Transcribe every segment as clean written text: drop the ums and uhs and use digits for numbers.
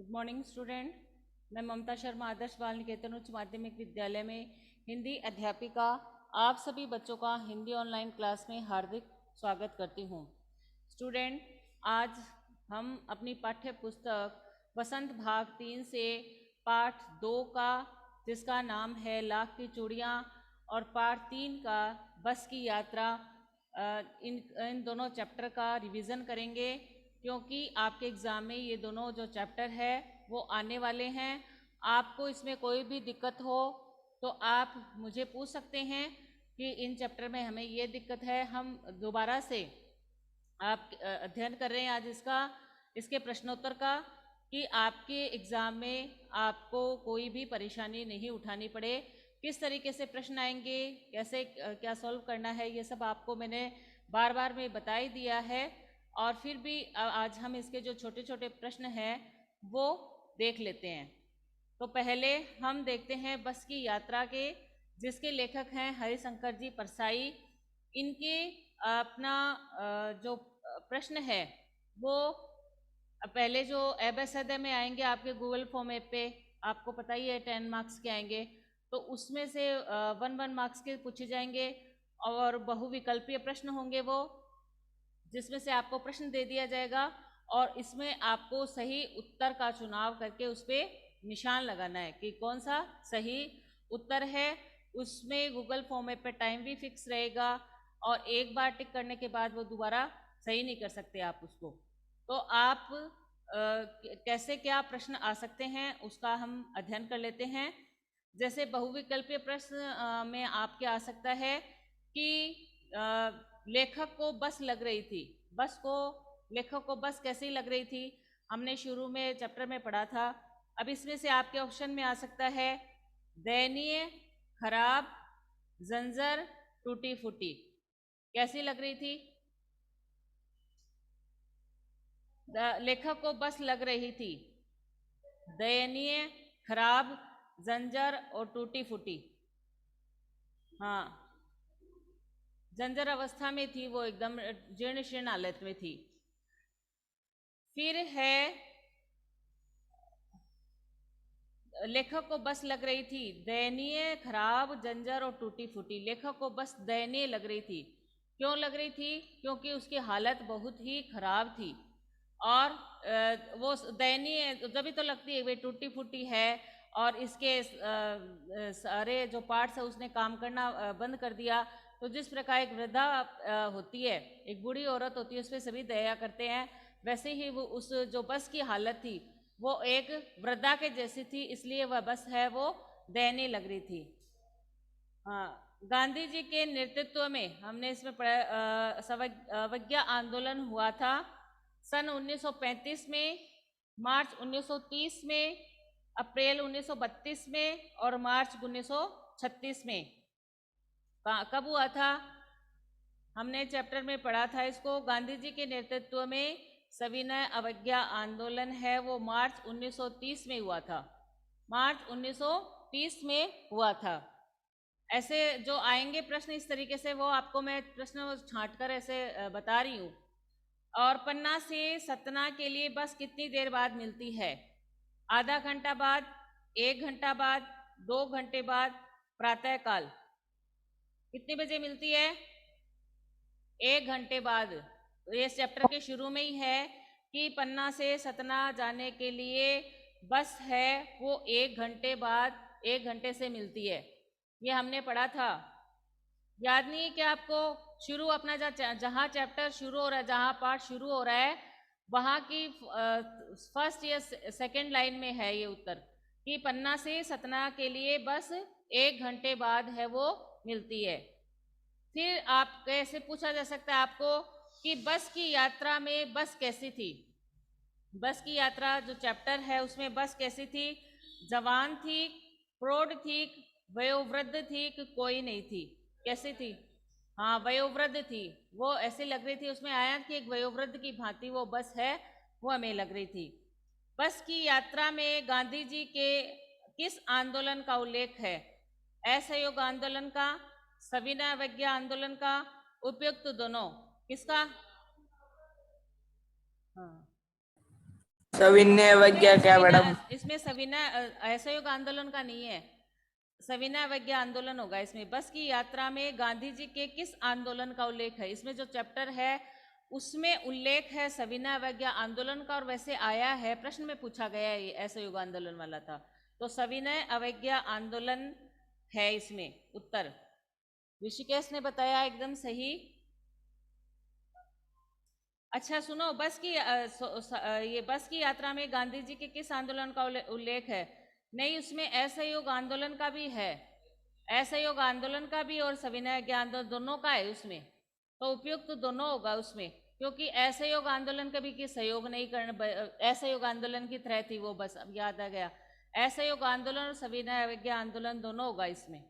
Good morning student. मैं ममता शर्मा आदर्श बाल निकेतन उच्च माध्यमिक विद्यालय में हिंदी अध्यापिका आप सभी बच्चों का हिंदी ऑनलाइन क्लास में हार्दिक स्वागत करती हूँ। स्टूडेंट, आज हम अपनी पाठ्य पुस्तक वसंत भाग 3 से पाठ 2 का, जिसका नाम है लाख की चूड़ियाँ, और पाठ 3 का बस की यात्रा, इन दोनों चैप्टर का रिवीजन करेंगे, क्योंकि आपके एग्ज़ाम में ये दोनों जो चैप्टर है वो आने वाले हैं। आपको इसमें कोई भी दिक्कत हो तो आप मुझे पूछ सकते हैं कि इन चैप्टर में हमें ये दिक्कत है। हम दोबारा से आप अध्ययन कर रहे हैं आज इसके प्रश्नोत्तर का, कि आपके एग्ज़ाम में आपको कोई भी परेशानी नहीं उठानी पड़े। किस तरीके से प्रश्न आएंगे, कैसे क्या सॉल्व करना है, ये सब आपको मैंने बार बार में बता ही दिया है। और फिर भी आज हम इसके जो छोटे छोटे प्रश्न हैं वो देख लेते हैं। तो पहले हम देखते हैं बस की यात्रा के, जिसके लेखक हैं हरिशंकर जी परसाई। इनके अपना जो प्रश्न है वो पहले जो एबेसद में आएंगे आपके गूगल फॉर्म ऐप पे, आपको पता ही है 10 मार्क्स के आएंगे, तो उसमें से 1 मार्क्स के पूछे जाएंगे, और बहुविकल्पीय प्रश्न होंगे वो, जिसमें से आपको प्रश्न दे दिया जाएगा और इसमें आपको सही उत्तर का चुनाव करके उस पर निशान लगाना है कि कौन सा सही उत्तर है। उसमें गूगल फॉर्म पे टाइम भी फिक्स रहेगा, और एक बार टिक करने के बाद वो दोबारा सही नहीं कर सकते आप उसको। तो आप कैसे क्या प्रश्न आ सकते हैं उसका हम अध्ययन कर लेते हैं। जैसे बहुविकल्पीय प्रश्न में आपके आ सकता है कि लेखक को बस लग रही थी। लेखक को बस कैसी लग रही थी, हमने शुरू में चैप्टर में पढ़ा था। अब इसमें से आपके ऑप्शन में आ सकता है दयनीय, खराब, जंजर, टूटी फूटी। कैसी लग रही थी? लेखक को बस लग रही थी दयनीय, खराब, जंजर और टूटी फूटी। हाँ, जंजर अवस्था में थी, वो एकदम जीर्ण शीर्ण हालत में थी। फिर है लेखक को बस लग रही थी दयनीय, खराब, जंजर और टूटी फूटी। लेखक को बस दयनीय लग रही थी। क्यों लग रही थी? क्योंकि उसकी हालत बहुत ही खराब थी, और वो दयनीय तभी तो लगती है, वे टूटी फूटी है और इसके सारे जो पार्ट्स है उसने काम करना बंद कर दिया। तो जिस प्रकार एक वृद्धा होती है, एक बूढ़ी औरत होती है, उस पर सभी दया करते हैं, वैसे ही वो उस जो बस की हालत थी वो एक वृद्धा के जैसी थी, इसलिए वह बस है वो दयनीय लग रही थी। हाँ, गांधी जी के नेतृत्व में, हमने इसमें पढ़ा, अवज्ञा आंदोलन हुआ था सन 1935 में, मार्च 1930 में, अप्रैल 1932 में और मार्च 1936 में। कब हुआ था? हमने चैप्टर में पढ़ा था इसको। गांधी जी के नेतृत्व में सविनय अवज्ञा आंदोलन है वो मार्च 1930 में हुआ था। मार्च 1930 में हुआ था। ऐसे जो आएंगे प्रश्न इस तरीके से, वो आपको मैं प्रश्न छांट कर ऐसे बता रही हूँ। और पन्ना से सतना के लिए बस कितनी देर बाद मिलती है? आधा घंटा बाद, 1 घंटा बाद, 2 घंटे बाद, प्रातःकाल। कितने बजे मिलती है? 1 घंटे बाद। तो ये चैप्टर के शुरू में ही है कि पन्ना से सतना जाने के लिए बस है वो 1 घंटे बाद, 1 घंटे से मिलती है। ये हमने पढ़ा था, याद नहीं है क्या आपको? शुरू अपना जहाँ चैप्टर शुरू हो रहा है, जहाँ पार्ट शुरू हो रहा है, वहाँ की फर्स्ट या सेकेंड लाइन में है ये उत्तर, कि पन्ना से सतना के लिए बस 1 घंटे बाद है वो मिलती है। फिर आप कैसे पूछा जा सकता है आपको कि बस की यात्रा में बस कैसी थी? बस की यात्रा जो चैप्टर है उसमें बस कैसी थी? जवान थी, प्रौढ़ थी, वयोवृद्ध थी कि कोई नहीं थी? कैसी थी? हाँ, वयोवृद्ध थी। वो ऐसे लग रही थी, उसमें आया कि एक वयोवृद्ध की भांति वो बस है वो हमें लग रही थी। बस की यात्रा में गांधी जी के किस आंदोलन का उल्लेख है? असहयोग आंदोलन का, सविनय अवज्ञा आंदोलन का, उपयुक्त दोनों? किसका? हाँ, सविनय अवज्ञा क्या मैडम? इसमें सविनय असहयोग आंदोलन का नहीं है, सविनय अवज्ञा आंदोलन होगा इसमें। बस की यात्रा में गांधी जी के किस आंदोलन का उल्लेख है? इसमें जो चैप्टर है उसमें उल्लेख है सविनय अवज्ञा आंदोलन का, और वैसे आया है, प्रश्न में पूछा गया है, ये असहयोग आंदोलन वाला था, तो सविनय अवज्ञा आंदोलन है इसमें उत्तर। ऋषिकेश ने बताया एकदम सही। अच्छा सुनो, ये बस की यात्रा में गांधी जी के किस आंदोलन का उल्लेख है? नहीं, उसमें असहयोग आंदोलन का भी है, असहयोग आंदोलन का भी और सविनय अवज्ञा आंदोलन दोनों का है उसमें, तो उपयुक्त तो दोनों होगा उसमें, क्योंकि असहयोग आंदोलन कभी की सहयोग नहीं करना, असहयोग आंदोलन की तरह थी वो, बस अब याद आ गया। असहयोग आंदोलन और सविनय अवज्ञा आंदोलन दोनों होगा इसमें।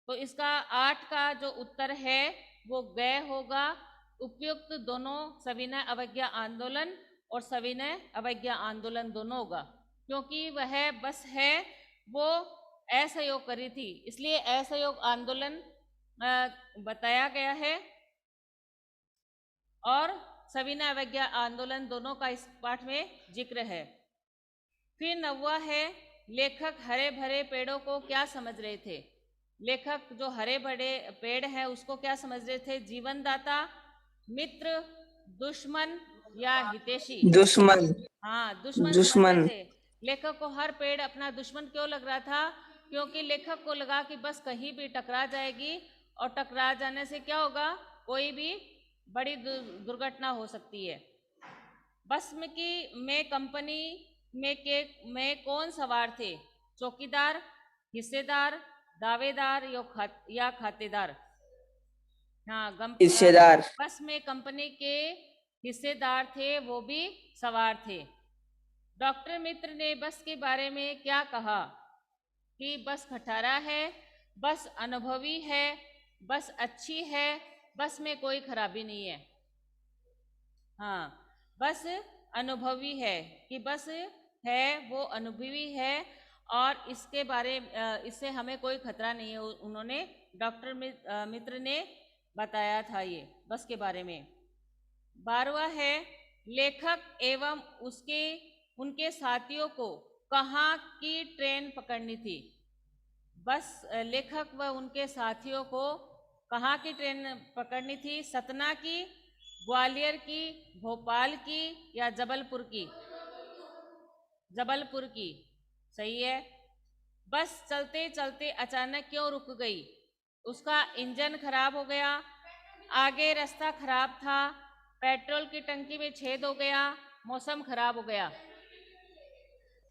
तो इसका 8 का जो उत्तर है वो ग होगा। उपयुक्त दोनों सविनय अवज्ञा आंदोलन और सविनय अवज्ञा आंदोलन दोनों होगा, क्योंकि वह बस है वो असहयोग करी थी, इसलिए असहयोग आंदोलन बताया गया है, और सविनय अवज्ञा आंदोलन दोनों का इस पाठ में जिक्र है। फिर 9वां है, लेखक हरे भरे पेड़ों को क्या समझ रहे थे? लेखक जो हरे भरे पेड़ है उसको क्या समझ रहे थे? जीवनदाता, मित्र, दुश्मन या हितैषी? दुश्मन। हाँ, दुश्मन समझ रहे दुश्मन। थे। लेखक को हर पेड़ अपना दुश्मन क्यों लग रहा था? क्योंकि लेखक को लगा कि बस कहीं भी टकरा जाएगी, और टकरा जाने से क्या होगा, कोई भी बड़ी दुर्घटना हो सकती है। बस में कंपनी में कौन सवार थे? चौकीदार, हिस्सेदार, दावेदार या खातेदार? हाँ, हिस्सेदार। बस में कंपनी के हिस्सेदार थे, वो भी सवार थे। डॉक्टर मित्र ने बस के बारे में क्या कहा? कि बस खटारा है, बस अनुभवी है, बस अच्छी है, बस में कोई खराबी नहीं है। हाँ, बस अनुभवी है, कि बस है वो अनुभवी है, और इससे हमें कोई खतरा नहीं है, उन्होंने डॉक्टर मित्र ने बताया था ये बस के बारे में। 12वां है, लेखक एवं उनके साथियों को कहाँ की ट्रेन पकड़नी थी? लेखक व उनके साथियों को कहाँ की ट्रेन पकड़नी थी? सतना की, ग्वालियर की, भोपाल की या जबलपुर की? जबलपुर की, सही है। बस चलते चलते अचानक क्यों रुक गई? उसका इंजन खराब हो गया, आगे रास्ता खराब था, पेट्रोल की टंकी में छेद हो गया, मौसम खराब हो गया?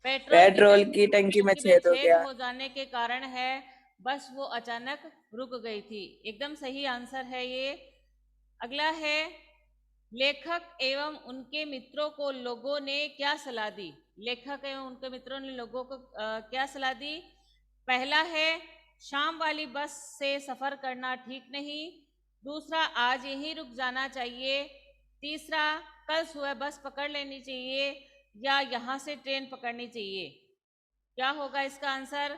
पेट्रोल की टंकी में टंकी में छेद हो छेद गया। हो जाने के कारण है, बस वो अचानक रुक गई थी। एकदम सही आंसर है ये। अगला है, लेखक एवं उनके मित्रों को लोगों ने क्या सलाह दी? लेखक एवं उनके मित्रों ने लोगों को क्या सलाह दी? पहला है, शाम वाली बस से सफर करना ठीक नहीं। दूसरा, आज यहीं रुक जाना चाहिए। तीसरा, कल सुबह बस पकड़ लेनी चाहिए, या यहाँ से ट्रेन पकड़नी चाहिए? क्या होगा इसका आंसर?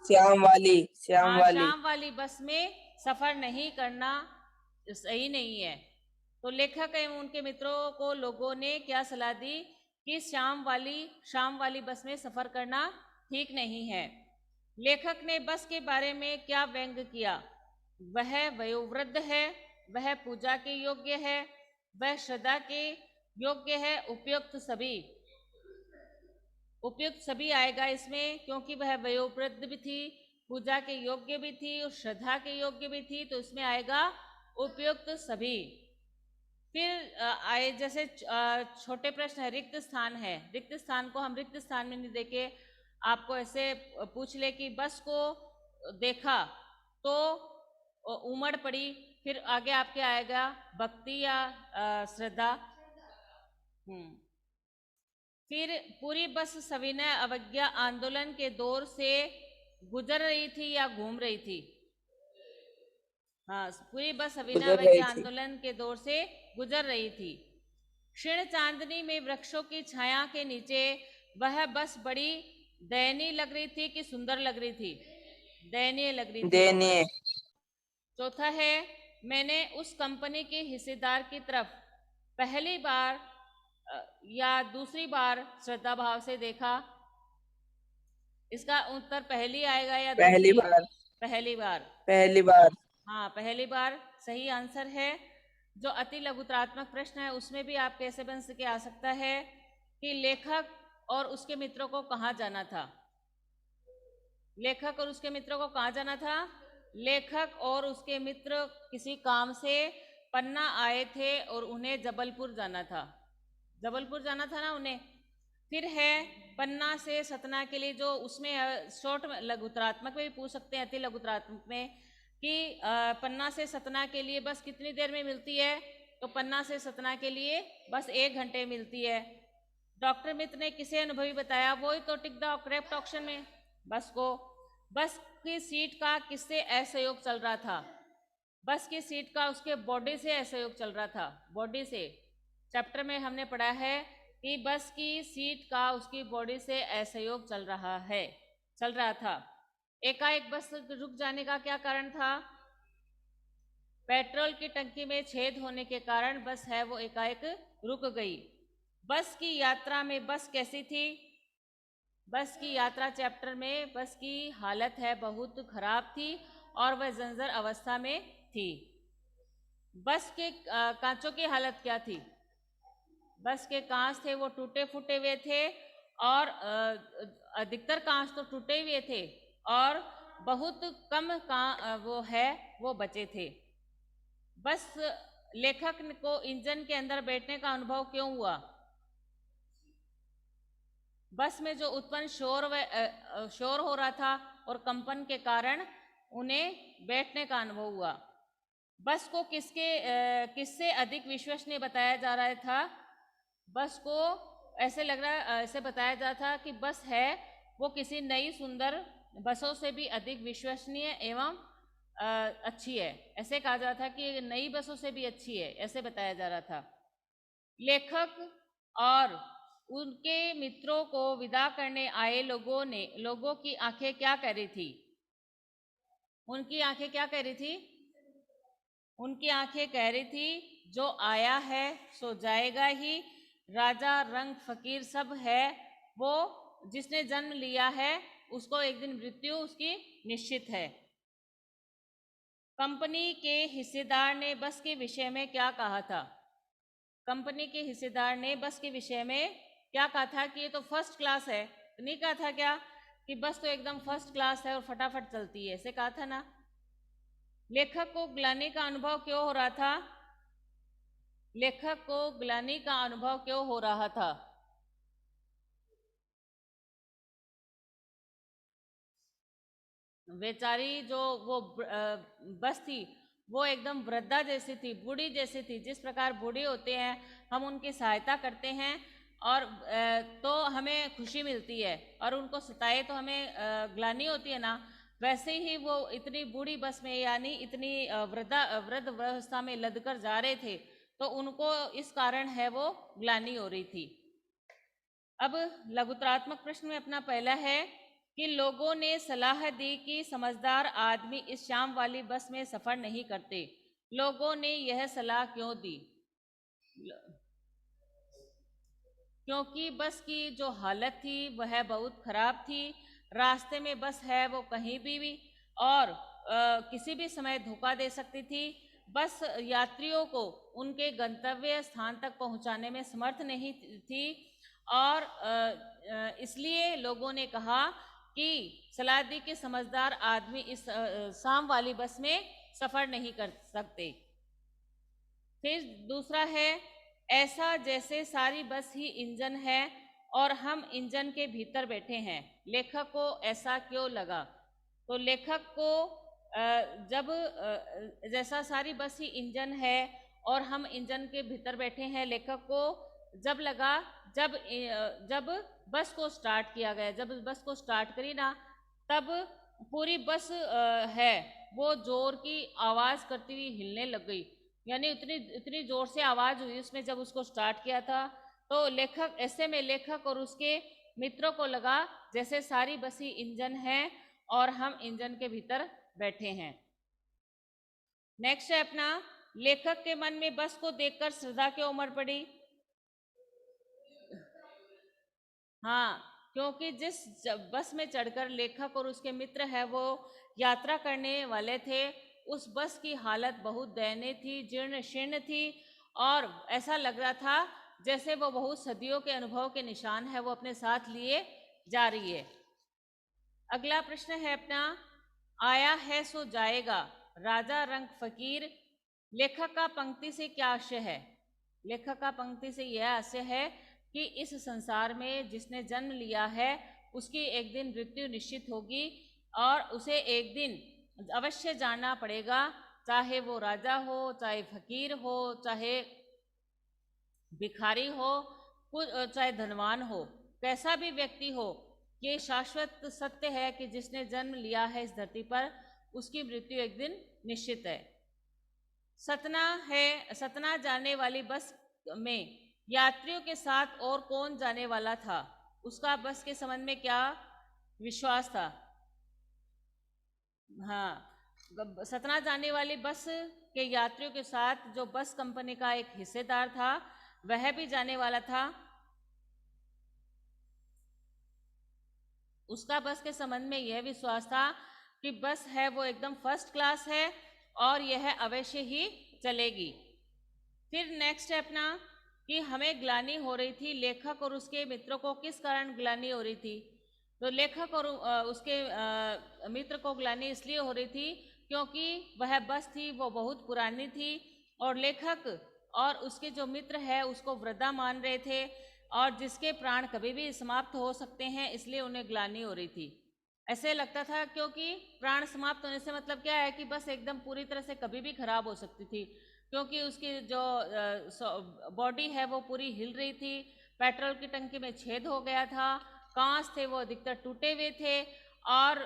श्याम वाली। श्याम हाँ, वाली। शाम वाली बस में सफर नहीं करना सही नहीं है। तो लेखक एवं उनके मित्रों को लोगों ने क्या सलाह दी? कि शाम वाली बस में सफर करना ठीक नहीं है। लेखक ने बस के बारे में क्या व्यंग किया? वह वयोवृद्ध है, वह पूजा के योग्य है, वह श्रद्धा के योग्य है, उपयुक्त सभी आएगा इसमें, क्योंकि वह वयोवृद्ध भी थी, पूजा के योग्य भी थी और श्रद्धा के योग्य भी थी, तो इसमें आएगा उपयुक्त सभी। फिर आए जैसे छोटे प्रश्न है, रिक्त स्थान है, रिक्त स्थान को हम रिक्त स्थान में नहीं देके आपको ऐसे पूछ ले कि बस को देखा तो उमड़ पड़ी, फिर आगे आपके आएगा भक्ति या श्रद्धा। फिर पूरी बस सविनय अवज्ञा आंदोलन के दौर से गुजर रही थी या घूम रही थी? हाँ, पूरी बस सविनय गुजर रही अवज्ञा थी। आंदोलन के दौर से गुजर रही थी। क्षीण चांदनी में वृक्षों की छाया के नीचे वह बस बड़ी दयनीय लग रही थी कि सुंदर लग रही थी? दयनीय लग रही थी। दयनीय। चौथा है, मैंने उस कंपनी के हिस्सेदार की तरफ पहली बार या दूसरी बार श्रद्धा भाव से देखा? इसका उत्तर पहली आएगा या पहली दूसरी? बार। पहली बार। पहली बार। हाँ, पहली बार सही आंसर है। जो अति लघुत्रात्मक प्रश्न है उसमें भी आप कैसे बन सके आ सकता है कि लेखक और उसके मित्रों को कहाँ जाना था? लेखक और उसके मित्रों को कहाँ जाना था? लेखक और उसके मित्र किसी काम से पन्ना आए थे और उन्हें जबलपुर जाना था। जबलपुर जाना था ना उन्हें। फिर है पन्ना से सतना के लिए, जो उसमें शॉर्ट लघुत्रात्मक में भी पूछ सकते हैं, अति लघुत्रात्मक में कि पन्ना से सतना के लिए बस कितनी देर में मिलती है? तो पन्ना से सतना के लिए बस 1 घंटे मिलती है। डॉक्टर मित्र ने किसे अनुभवी बताया? वो ही तो टिक द करेक्ट ऑप्शन में बस को। बस की सीट का किससे असहयोग चल रहा था? बस की सीट का उसके बॉडी से असहयोग चल रहा था, बॉडी से। चैप्टर में हमने पढ़ा है कि बस की सीट का उसकी बॉडी से असहयोग चल रहा था। एकाएक बस रुक जाने का क्या कारण था? पेट्रोल की टंकी में छेद होने के कारण बस है वो एकाएक रुक गई। बस की यात्रा में बस कैसी थी? बस की यात्रा चैप्टर में बस की हालत है बहुत खराब थी और वह जर्जर अवस्था में थी। बस के कांचों की हालत क्या थी? बस के कांच थे वो टूटे फूटे हुए थे, और अधिकतर कांच तो टूटे हुए थे और बहुत कम वो बचे थे। बस लेखक को इंजन के अंदर बैठने का अनुभव क्यों हुआ? बस में जो उत्पन्न शोर हो रहा था और कंपन के कारण उन्हें बैठने का अनुभव हुआ। बस को किससे अधिक विश्वसनीय बताया जा रहा था? बस को ऐसे बताया जा रहा था कि बस है वो किसी नई सुंदर बसों से भी अधिक विश्वसनीय एवं अच्छी है। ऐसे कहा जा रहा था कि नई बसों से भी अच्छी है, ऐसे बताया जा रहा था। लेखक और उनके मित्रों को विदा करने आए लोगों की आंखें क्या कह रही थी? उनकी आंखें क्या कह रही थी? उनकी आंखें कह रही थी जो आया है सो जाएगा ही, राजा रंग फकीर सब है, वो जिसने जन्म लिया है उसको एक दिन मृत्यु उसकी निश्चित है। कंपनी के हिस्सेदार ने बस के विषय में क्या कहा था? कंपनी के हिस्सेदार ने बस के विषय में क्या कहा था कि ये तो फर्स्ट क्लास है। तो नहीं कहा था क्या कि बस तो एकदम फर्स्ट क्लास है और फटाफट चलती है, ऐसे कहा था ना। लेखक को ग्लानि का अनुभव क्यों हो रहा था? लेखक को ग्लानि का अनुभव क्यों हो रहा था? बेचारी जो वो बस थी वो एकदम वृद्धा जैसी थी, बूढ़ी जैसी थी। जिस प्रकार बूढ़े होते हैं हम उनकी सहायता करते हैं और तो हमें खुशी मिलती है, और उनको सताए तो हमें ग्लानि होती है ना। वैसे ही वो इतनी बूढ़ी बस में, यानी इतनी वृद्ध अवस्था में लदकर जा रहे थे, तो उनको इस कारण है वो ग्लानि हो रही थी। अब लघुत्रात्मक प्रश्न में अपना पहला है कि लोगों ने सलाह दी कि समझदार आदमी इस शाम वाली बस में सफर नहीं करते। लोगों ने यह सलाह क्यों दी? क्योंकि बस की जो हालत थी वह बहुत खराब थी। रास्ते में बस है वो कहीं भी और किसी भी समय धोखा दे सकती थी। बस यात्रियों को उनके गंतव्य स्थान तक पहुंचाने में समर्थ नहीं थी, और इसलिए लोगों ने कहा कि सलाह दी कि समझदार आदमी इस शाम वाली बस में सफर नहीं कर सकते। फिर दूसरा है, ऐसा जैसे सारी बस ही इंजन है और हम इंजन के भीतर बैठे हैं। लेखक को ऐसा क्यों लगा? तो लेखक को जैसा सारी बस ही इंजन है और हम इंजन के भीतर बैठे हैं, लेखक को जब लगा, जब बस को स्टार्ट किया गया, जब बस को स्टार्ट करी ना, तब पूरी बस है वो जोर की आवाज़ करती हुई हिलने लग गई। यानी इतनी इतनी जोर से आवाज़ हुई उसमें जब उसको स्टार्ट किया था। तो लेखक और उसके मित्रों को लगा जैसे सारी बस ही इंजन है और हम इंजन के भीतर बैठे हैं। नेक्स्ट है अपना, लेखक के मन में बस को देखकर श्रद्धा क्यों उमड़ पड़ी? हाँ, क्योंकि बस में चढ़कर लेखक और उसके मित्र है वो यात्रा करने वाले थे, उस बस की हालत बहुत दयनीय थी, जीर्ण शीर्ण थी और ऐसा लग रहा था जैसे वो बहुत सदियों के अनुभव के निशान है वो अपने साथ लिए जा रही है। अगला प्रश्न है अपना, आया है सो जाएगा, राजा रंग फकीर। लेखक का पंक्ति से क्या आशय है? लेखक का पंक्ति से यह आशय है कि इस संसार में जिसने जन्म लिया है उसकी एक दिन मृत्यु निश्चित होगी और उसे एक दिन अवश्य जानना पड़ेगा, चाहे वो राजा हो, चाहे फकीर हो, चाहे भिखारी हो, चाहे धनवान हो, कैसा भी व्यक्ति हो, ये शाश्वत सत्य है कि जिसने जन्म लिया है इस धरती पर उसकी मृत्यु एक दिन निश्चित है। सतना जाने वाली बस में यात्रियों के साथ और कौन जाने वाला था? उसका बस के संबंध में क्या विश्वास था? हाँ, सतना जाने वाली बस के यात्रियों के साथ जो बस कंपनी का एक हिस्सेदार था वह भी जाने वाला था। उसका बस के संबंध में यह विश्वास था कि बस है वो एकदम फर्स्ट क्लास है और यह अवश्य ही चलेगी। फिर नेक्स्ट है अपना कि हमें ग्लानि हो रही थी, लेखक और उसके मित्रों को किस कारण ग्लानि हो रही थी? तो लेखक और उसके मित्र को ग्लानि इसलिए हो रही थी क्योंकि वह बस थी वो बहुत पुरानी थी और लेखक और उसके जो मित्र है उसको वृद्धा मान रहे थे और जिसके प्राण कभी भी समाप्त हो सकते हैं, इसलिए उन्हें ग्लानि हो रही थी। ऐसे लगता था क्योंकि प्राण समाप्त होने से मतलब क्या है कि बस एकदम पूरी तरह से कभी भी खराब हो सकती थी, क्योंकि उसकी जो बॉडी है वो पूरी हिल रही थी, पेट्रोल की टंकी में छेद हो गया था, कांच थे वो अधिकतर टूटे हुए थे और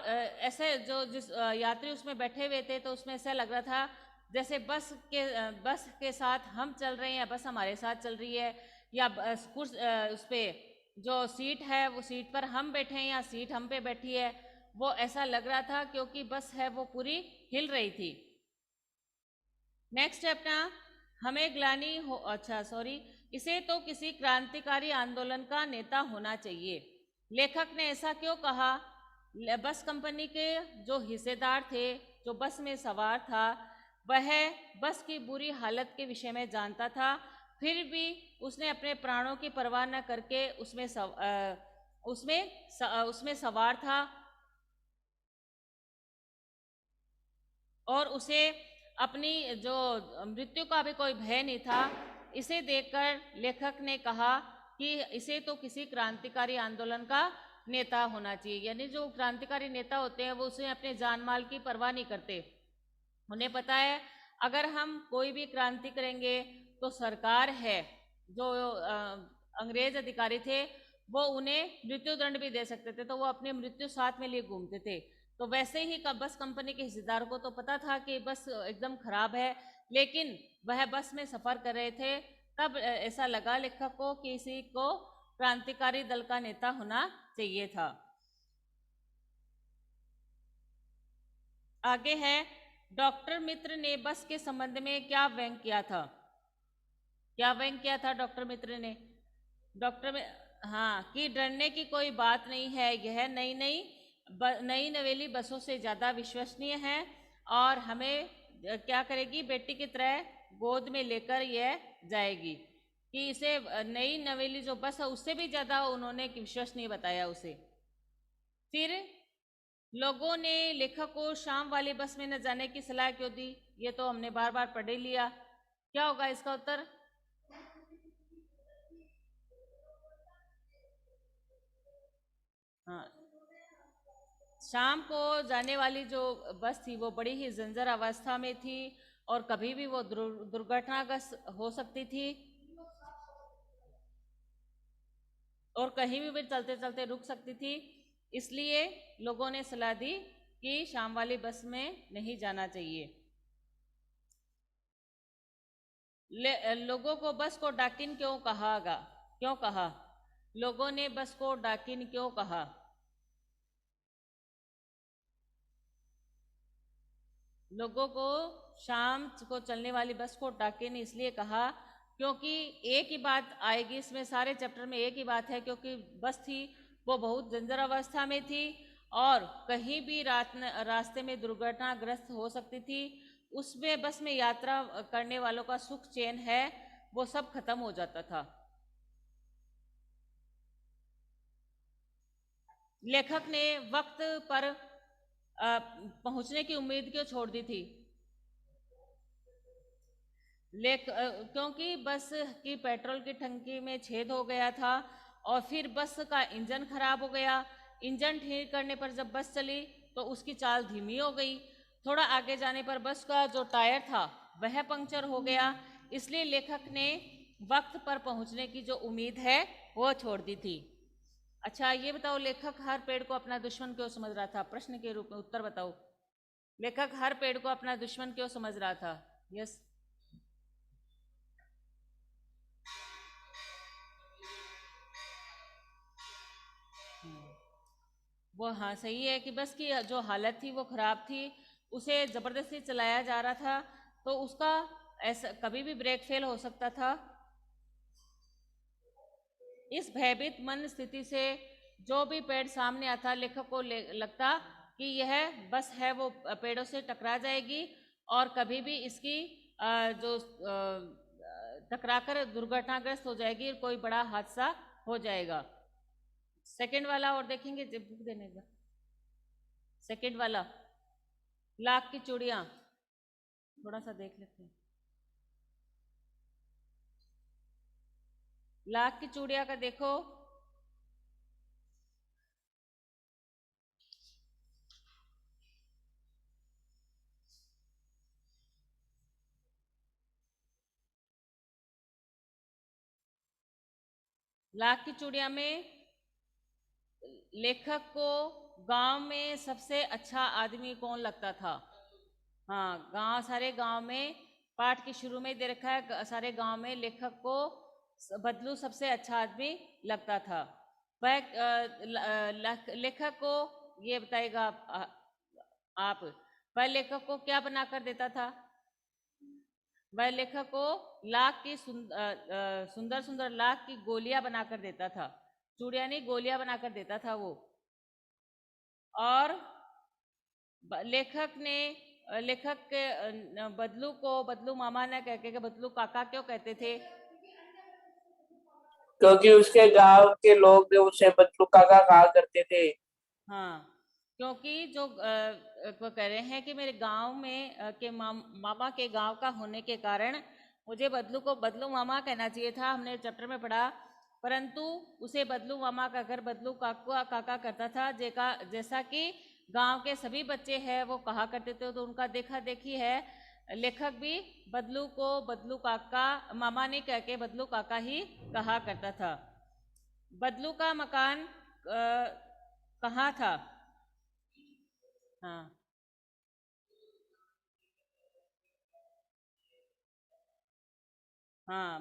ऐसे जिस यात्री उसमें बैठे हुए थे तो उसमें ऐसा लग रहा था जैसे बस के साथ हम चल रहे हैं या बस हमारे साथ चल रही है, या उस पे जो सीट है वो सीट पर हम बैठे हैं या सीट हम पे बैठी है, वो ऐसा लग रहा था क्योंकि बस है वो पूरी हिल रही थी। नेक्स्ट है अपना, हमें ग्लानि हो, अच्छा सॉरी, इसे तो किसी क्रांतिकारी आंदोलन का नेता होना चाहिए। लेखक ने ऐसा क्यों कहा? बस कंपनी के जो हिस्सेदार थे, जो बस में सवार था, वह बस की बुरी हालत के विषय में जानता था, फिर भी उसने अपने प्राणों की परवाह न करके उसमें सवार था और उसे अपनी जो मृत्यु का भी कोई भय नहीं था। इसे देखकर लेखक ने कहा कि इसे तो किसी क्रांतिकारी आंदोलन का नेता होना चाहिए, यानी जो क्रांतिकारी नेता होते हैं वो उसे अपने जान माल की परवाह नहीं करते। उन्हें पता है अगर हम कोई भी क्रांति करेंगे तो सरकार है, जो अंग्रेज अधिकारी थे वो उन्हें मृत्युदंड भी दे सकते थे, तो वो अपनी मृत्यु साथ में लिए घूमते थे। तो वैसे ही बस कंपनी के हिस्सेदार को तो पता था कि बस एकदम खराब है, लेकिन वह बस में सफर कर रहे थे, तब ऐसा लगा लेखक को कि किसी को क्रांतिकारी दल का नेता होना चाहिए था। आगे है, डॉक्टर मित्र ने बस के संबंध में क्या व्यंग किया था? क्या व्यंग किया था डॉक्टर मित्र ने? डॉक्टर में, हाँ, कि डरने की कोई बात नहीं है, यह नई नवेली बसों से ज़्यादा विश्वसनीय है और हमें क्या करेगी, बेटी की तरह गोद में लेकर यह जाएगी। कि इसे नई नवेली जो बस है उससे भी ज़्यादा उन्होंने विश्वसनीय बताया उसे। फिर लोगों ने लेखक को शाम वाली बस में न जाने की सलाह क्यों दी? ये तो हमने बार बार पढ़ ही लिया, क्या होगा इसका उत्तर? हाँ, शाम को जाने वाली जो बस थी वो बड़ी ही जंजर अवस्था में थी और कभी भी वो दुर्घटनाग्रस्त हो सकती थी और कहीं भी चलते चलते रुक सकती थी, इसलिए लोगों ने सलाह दी कि शाम वाली बस में नहीं जाना चाहिए। लोगों को बस को डाकिन क्यों कहा? लोगों ने बस को डाकिन क्यों कहा? लोगों को शाम को चलने वाली बस को डाकिन इसलिए कहा क्योंकि एक ही बात आएगी इसमें, सारे चैप्टर में एक ही बात है, क्योंकि बस थी वो बहुत जर्जर अवस्था में थी और कहीं भी रास्ते में दुर्घटनाग्रस्त हो सकती थी। उसमें बस में यात्रा करने वालों का सुख चैन है वो सब खत्म हो जाता था। लेखक ने वक्त पर पहुंचने की उम्मीद क्यों छोड़ दी थी? क्योंकि बस की पेट्रोल की टंकी में छेद हो गया था और फिर बस का इंजन खराब हो गया। इंजन ठीक करने पर जब बस चली तो उसकी चाल धीमी हो गई। थोड़ा आगे जाने पर बस का जो टायर था वह पंक्चर हो गया। इसलिए लेखक ने वक्त पर पहुंचने की जो उम्मीद है वो छोड़ दी थी। अच्छा, ये बताओ, लेखक हर पेड़ को अपना दुश्मन क्यों समझ रहा था? प्रश्न के रूप में उत्तर बताओ। लेखक हर पेड़ को अपना दुश्मन क्यों समझ रहा था? यस। वो हाँ सही है कि बस की जो हालत थी वो खराब थी, उसे जबरदस्ती चलाया जा रहा था, तो उसका ऐसा कभी भी ब्रेक फेल हो सकता था। इस भयभीत मन स्थिति से जो भी पेड़ सामने आता, लेखक को लगता कि यह बस है वो पेड़ों से टकरा जाएगी और कभी भी इसकी टकराकर दुर्घटनाग्रस्त हो जाएगी, कोई बड़ा हादसा हो जाएगा। सेकंड वाला और देखेंगे, जब बुक देने का सेकंड वाला, लाख की चूड़ियां, थोड़ा सा देख लेते हैं। लाख की चूड़ियां का देखो, लाख की चूड़ियां में लेखक को गांव में सबसे अच्छा आदमी कौन लगता था? हाँ, सारे गांव में पाठ के शुरू में दे रखा है, सारे गांव में लेखक को बदलू सबसे अच्छा आदमी लगता था। वह लेखक को ये बताएगा आप, वह लेखक को क्या बनाकर देता था? वह लेखक को लाख की सुंदर सुंदर लाख की गोलियां बनाकर देता था, चूड़ियां नहीं गोलियां बनाकर देता था वो। और लेखक के बदलू को बदलू मामा ने कह के बदलू काका क्यों कहते थे? क्योंकि उसके गांव के लोग उसे बदलू काका कहा करते थे। हाँ, क्योंकि जो वो कह रहे हैं कि मेरे गांव में के मामा के गांव का होने के कारण मुझे बदलू को बदलू मामा कहना चाहिए था, हमने चैप्टर में पढ़ा, परंतु उसे बदलू मामा का घर बदलू काका काका करता था। जैसा कि गांव के सभी बच्चे हैं वो कहा करते थे, तो उनका देखा देखी है। लेखक भी बदलू को बदलू काका मामा नहीं कह के बदलू काका ही कहा करता था। बदलू का मकान कहाँ था? हाँ, हाँ,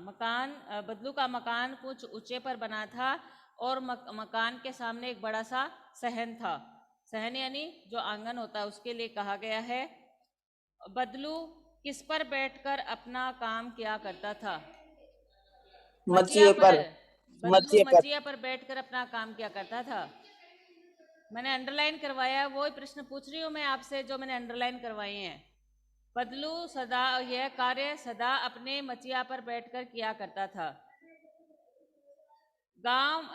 बदलू का मकान कुछ ऊंचे पर बना था और मकान के सामने एक बड़ा सा सहन था। सहन यानी जो आंगन होता है उसके लिए कहा गया है। बदलू किस पर बैठकर अपना काम किया करता था? मचिया मचिए पर। पर। बदलू मचिए पर। मचिया पर बैठकर अपना काम किया करता था। मैंने अंडरलाइन करवाया है, वही प्रश्न पूछ रही हूँ मैं आपसे जो मैंने अंडरलाइन करवाए हैं। बदलू सदा यह कार्य सदा अपने मचिया पर बैठकर किया करता था। गांव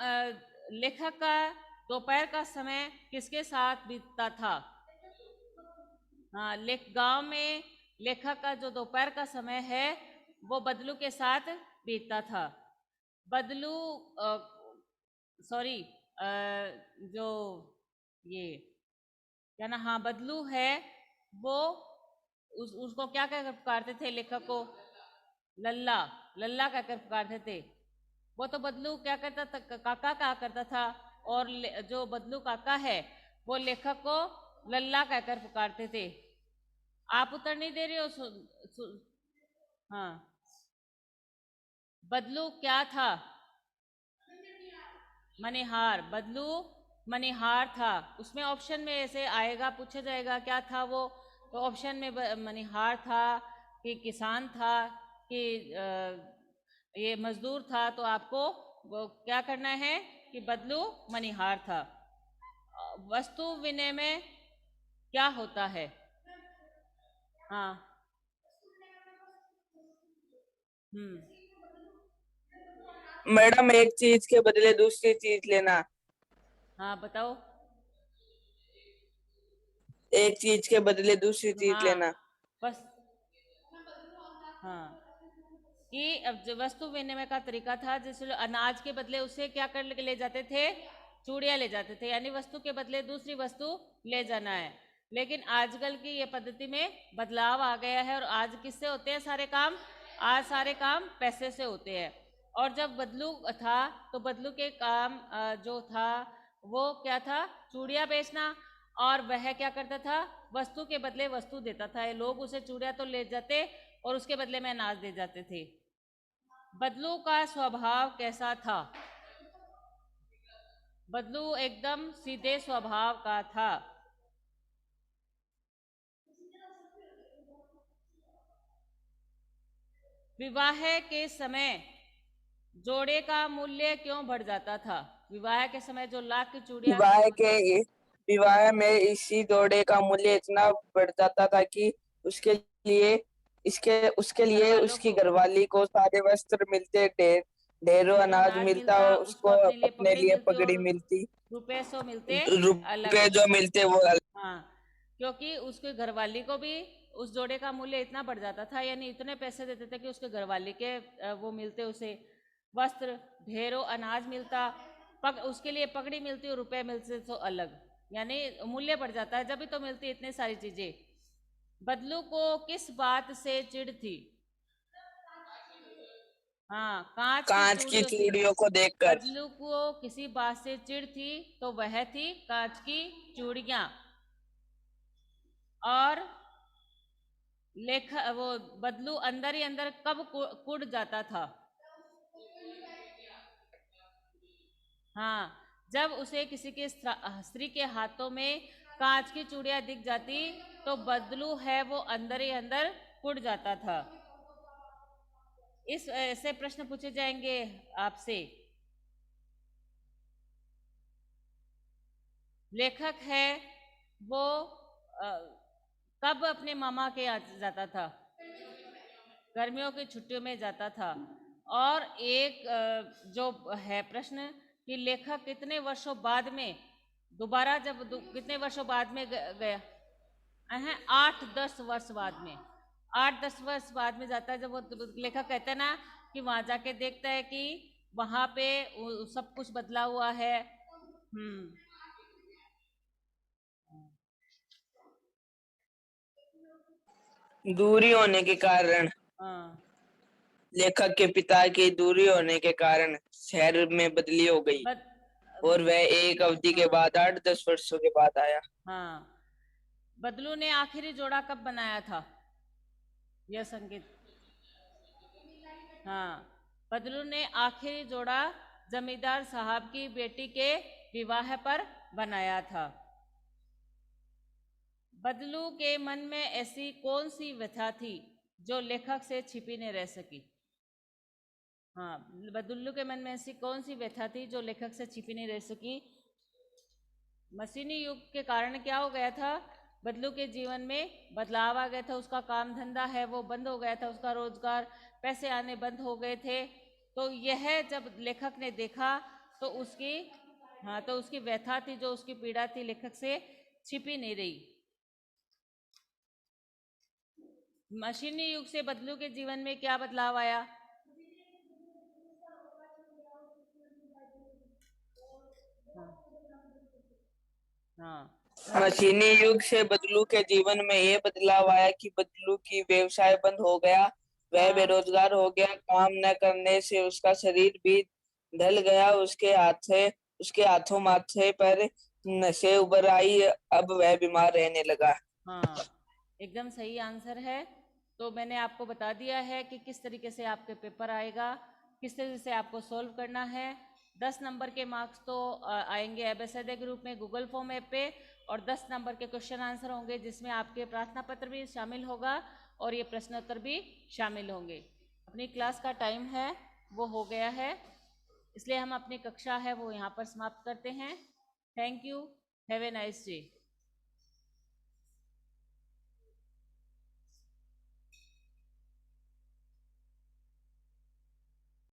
लेखक का दोपहर का समय किसके साथ बीतता था? हाँ, गांव में लेखक का जो दोपहर का समय है वो बदलू के साथ बीतता था। बदलू सॉरी, जो ये क्या ना, हाँ, बदलू है वो उसको क्या कहकर पुकारते थे लेखक को? लल्ला। लल्ला कहकर पुकारते थे। वो तो बदलू क्या करता था, काका कहा करता था, और जो बदलू काका है वो लेखक को लल्ला कहकर पुकारते थे। आप उत्तर नहीं दे रहे हो? हाँ, बदलू क्या था? मनिहार। बदलू मनिहार था। उसमें ऑप्शन में ऐसे आएगा, पूछा जाएगा क्या था वो, तो ऑप्शन में मनिहार था कि किसान था कि ये मजदूर था तो आपको वो क्या करना है कि बदलू मनीहार था। वस्तु विनिमय क्या होता है? हाँ। हम्म। मैडम एक चीज के बदले दूसरी चीज लेना। हाँ बताओ। एक चीज के बदले दूसरी चीज हाँ लेना। बस। हाँ कि अब जो वस्तु विनिमय का तरीका था, जिसमें अनाज के बदले उसे क्या कर के ले जाते थे, चूड़ियाँ ले जाते थे, यानी वस्तु के बदले दूसरी वस्तु ले जाना है। लेकिन आजकल की ये पद्धति में बदलाव आ गया है और आज किससे होते हैं सारे काम? आज सारे काम पैसे से होते हैं। और जब बदलू था तो बदलू के काम जो था वो क्या था? चूड़ियाँ बेचना। और वह क्या करता था? वस्तु के बदले वस्तु देता था। ये लोग उसे चूड़ियाँ तो ले जाते और उसके बदले में अनाज दे जाते थे। बदलू का स्वभाव कैसा था? बदलू एकदम सीधे स्वभाव का था। विवाह के समय जोड़े का मूल्य क्यों बढ़ जाता था? विवाह के समय जो लाख की चूड़ियां विवाह के विवाह में इसी जोड़े का मूल्य इतना बढ़ जाता था कि उसके लिए उसके घर लिए वालों उसकी को घरवाली को सारे वस्त्र मिलते, ढेरों ढेरों अनाज अनाज मिलता, मिलता, उसको उसको अपने लिए अपने पगड़ी लिए मिलती पगड़ी और मिलती, रुपए सौ मिलते अलग। रुपए जो मिलते वो अलग। हाँ, क्योंकि उसके घरवाली को भी उस जोड़े का मूल्य इतना बढ़ जाता था, यानी इतने पैसे देते थे कि उसके घरवाली के वो मिलते उसे वस्त्र, ढेरों अनाज मिलता, उसके लिए पगड़ी मिलती और रुपए मिलते तो अलग, यानी मूल्य बढ़ जाता है, जब भी तो मिलती इतनी सारी चीजें। बदलू को किस बात से चिढ़ थी? हाँ, कांच की कांच की चूड़ियों से। चूड़ियों को देखकर। बदलू को किसी बात से चिढ़ थी तो वह थी कांच की चूड़ियां। और लेख वो बदलू अंदर ही अंदर कब कुड़ जाता था? हाँ, जब उसे किसी के स्त्री के हाथों में कांच की चूड़ियां दिख जाती तो बदलू है वो अंदर ही अंदर कुड़ जाता था। इस ऐसे प्रश्न पूछे जाएंगे आपसे। लेखक है वो अ, कब अपने मामा के यहाँ जाता था? गर्मियों की छुट्टियों में जाता था। और एक जो है प्रश्न कि लेखक कितने वर्षों बाद में दोबारा जब कितने वर्षों बाद में गया है? 8-10 वर्ष बाद में। 8-10 वर्ष बाद में जाता है, जब वो लेखक कहता है ना कि वहां जाके देखता है कि वहां पे सब कुछ बदला हुआ है। दूरी होने के कारण, हाँ। लेखक के पिता की दूरी होने के कारण शहर में बदली हो गई बद, और वह एक अवधि के हाँ। बाद 8-10 वर्षों के बाद आया। हाँ, बदलू ने आखिरी जोड़ा कब बनाया था? यह संगीत। हाँ, बदलू ने आखिरी जोड़ा जमींदार साहब की बेटी के विवाह पर बनाया था। बदलू के मन में ऐसी कौन सी व्यथा थी जो लेखक से छिपी नहीं रह सकी? हाँ, बदलू के मन में ऐसी कौन सी व्यथा थी जो लेखक से छिपी नहीं रह सकी? मशीनी युग के कारण क्या हो गया था? बदलू के जीवन में बदलाव आ गया था, उसका काम धंधा है वो बंद हो गया था, उसका रोजगार, पैसे आने बंद हो गए थे। तो यह जब लेखक ने देखा तो उसकी, हाँ, तो उसकी व्यथा थी, जो उसकी पीड़ा थी, लेखक से छिपी नहीं रही। मशीनी युग से बदलू के जीवन में क्या बदलाव आया? हाँ। मशीनी युग से बदलू के जीवन में ये बदलाव आया कि बदलू की व्यवसाय बंद हो गया, वह हाँ। बेरोजगार हो गया, काम न करने से उसका शरीर भी ढल गया, उसके हाथों माथे पर नसें उभर आई, अब वह बीमार रहने लगा। हाँ, एकदम सही आंसर है। तो मैंने आपको बता दिया है कि किस तरीके से आपके पेपर आएगा, किस तरीके से आपको सॉल्व करना है। 10 नंबर के मार्क्स तो आएंगे एबेसेडे ग्रुप में गूगल फॉर्म ऐप पे, और 10 नंबर के क्वेश्चन आंसर होंगे जिसमें आपके प्रार्थना पत्र भी शामिल होगा और ये प्रश्नोत्तर भी शामिल होंगे। अपनी क्लास का टाइम है वो हो गया है, इसलिए हम अपनी कक्षा है वो यहाँ पर समाप्त करते हैं। Thank you, have a nice day.